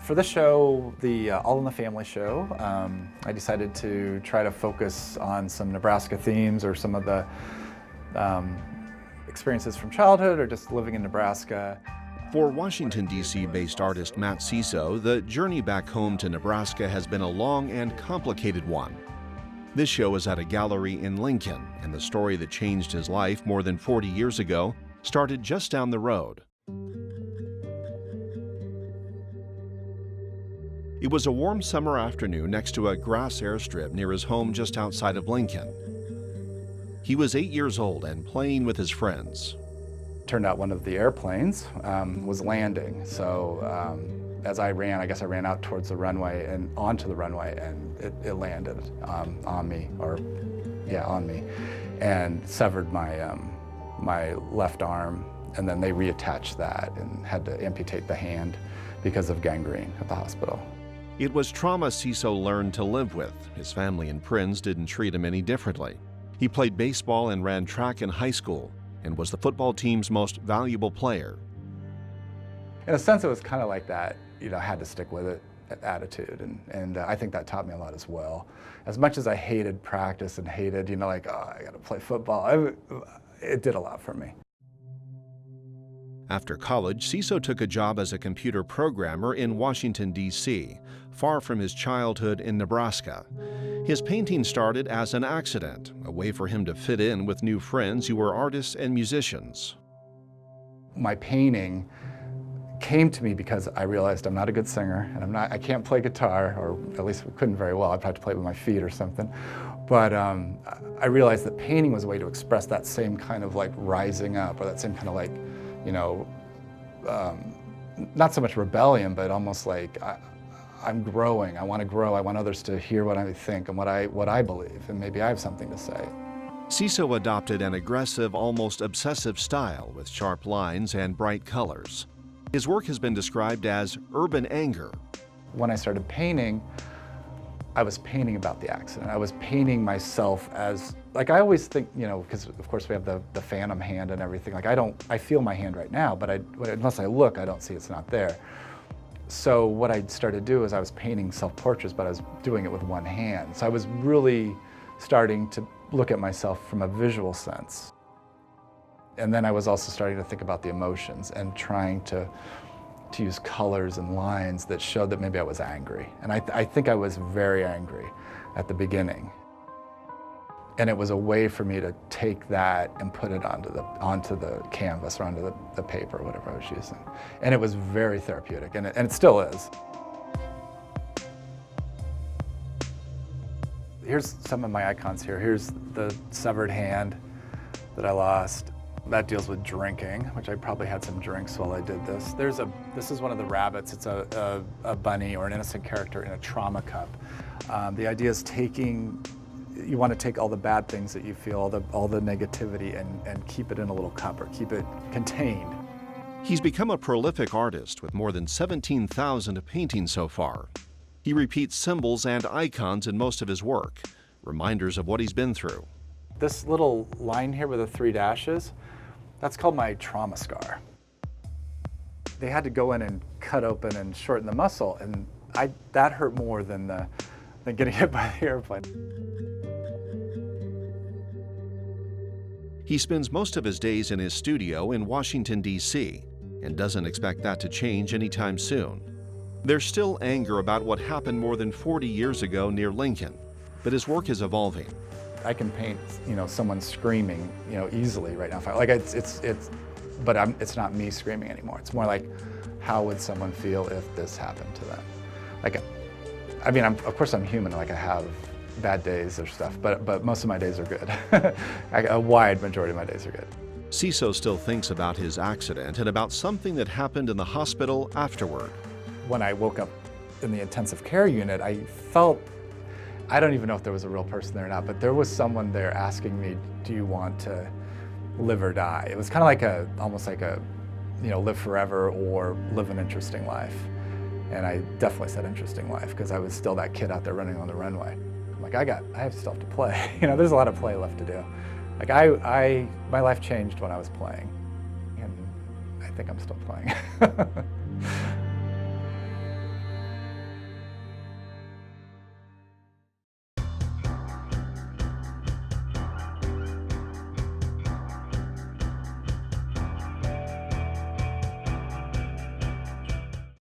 For this show, the All in the Family show, I decided to try to focus on some Nebraska themes or some of the experiences from childhood or just living in Nebraska. For Washington, D.C. based artist Matt Ciso, the journey back home to Nebraska has been a long and complicated one. This show is at a gallery in Lincoln, and the story that changed his life more than 40 years ago started just down the road. It was a warm summer afternoon next to a grass airstrip near his home just outside of Lincoln. He was 8 years old and playing with his friends. Turned out one of the airplanes was landing, so as I ran, I guess I ran out towards the runway and onto the runway, and it landed on me, on me, and severed my left arm, and then they reattached that and had to amputate the hand because of gangrene at the hospital. It was trauma Ciso learned to live with. His family and friends didn't treat him any differently. He played baseball and ran track in high school and was the football team's most valuable player. In a sense, it was kind of like that, I had to stick with it attitude, and I think that taught me a lot as well. As much as I hated practice and hated, I got to play football, it did a lot for me. After college, Ciso took a job as a computer programmer in Washington, D.C., far from his childhood in Nebraska. His painting started as an accident, a way for him to fit in with new friends who were artists and musicians. My painting came to me because I realized I'm not a good singer, and I can't play guitar, or at least couldn't very well. I'd have to play with my feet or something. But I realized that painting was a way to express that same kind of rising up, or that same kind of not so much rebellion, but almost I'm growing. I want to grow. I want others to hear what I think and what I believe, and maybe I have something to say. Ciso adopted an aggressive, almost obsessive style with sharp lines and bright colors. His work has been described as urban anger. When I started painting, I was painting about the accident. I was painting myself as, I always think, because of course we have the phantom hand and everything. I feel my hand right now, but unless I look, I don't see it's not there. So what I started to do is I was painting self-portraits, but I was doing it with one hand. So I was really starting to look at myself from a visual sense. And then I was also starting to think about the emotions and trying to use colors and lines that showed that maybe I was angry. And I think I was very angry at the beginning. And it was a way for me to take that and put it onto the canvas or onto the paper, whatever I was using. And it was very therapeutic, and it still is. Here's some of my icons here. Here's the severed hand that I lost. That deals with drinking, which I probably had some drinks while I did this. This is one of the rabbits. It's a bunny or an innocent character in a trauma cup. The idea is you want to take all the bad things that you feel, all the negativity, and keep it in a little cup, or keep it contained. He's become a prolific artist with more than 17,000 paintings so far. He repeats symbols and icons in most of his work, reminders of what he's been through. This little line here with the 3 dashes, that's called my trauma scar. They had to go in and cut open and shorten the muscle, and that hurt more than getting hit by the airplane. He spends most of his days in his studio in Washington, D.C., and doesn't expect that to change anytime soon. There's still anger about what happened more than 40 years ago near Lincoln, but his work is evolving. I can paint, someone screaming, easily right now. But it's not me screaming anymore. It's more like, how would someone feel if this happened to them? Of course I'm human. I have bad days or stuff, but most of my days are good. A wide majority of my days are good. Ciso still thinks about his accident and about something that happened in the hospital afterward. When I woke up in the intensive care unit, I felt, I don't even know if there was a real person there or not, but there was someone there asking me, do you want to live or die? It was kind of almost like a, live forever or live an interesting life. And I definitely said interesting life, because I was still that kid out there running on the runway. I'm I have stuff to play. There's a lot of play left to do. My life changed when I was playing, and I think I'm still playing.